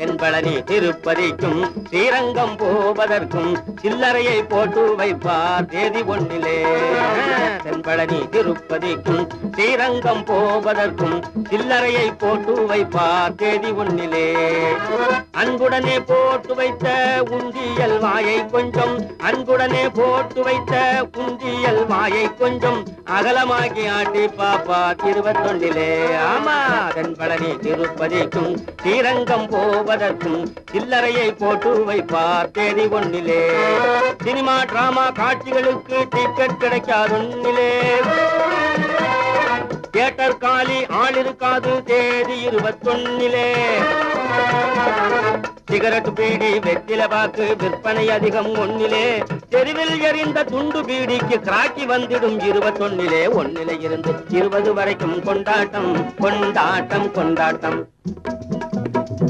தென்பழனி திருப்பதிக்கும் ஸ்ரீரங்கம் போவதற்கும் சில்லறையை போட்டு வைப்பார் தேதி ஒன்றிலே. தென்பழனி திருப்பதிக்கும் ஸ்ரீரங்கம் போவதற்கும் சில்லறையை போட்டு வைப்பார் தேதி ஒன்றிலே. அன்புடனே போட்டு வைத்த உண்டியல் வாயை கொஞ்சம், அன்புடனே போட்டு வைத்த உண்டியல் வாயை கொஞ்சம் அகலமாக்கி ஆட்டி பாப்பா 21. ஆமா, தென்பழனி திருப்பதிக்கும் ஸ்ரீரங்கம் போவதற்கும் சில்லறையை போட்டு வைப்பார் தேதி ஒன்றிலே. சினிமா டிராமா காட்சிகளுக்கு டிக்கெட் கிடைக்காதொன்னிலே. தியேட்டர் காலி ஆள் இருக்காது தேதி 21. சிகரெட் பீடி வெற்றில பாக்கு விற்பனை அதிகம் ஒன்னிலே. தெருவில் எறிந்த துண்டு பீடிக்கு கிராக்கி வந்துடும் 21. 1 இருந்து 20 வரைக்கும் கொண்டாட்டம் கொண்டாட்டம் கொண்டாட்டம்.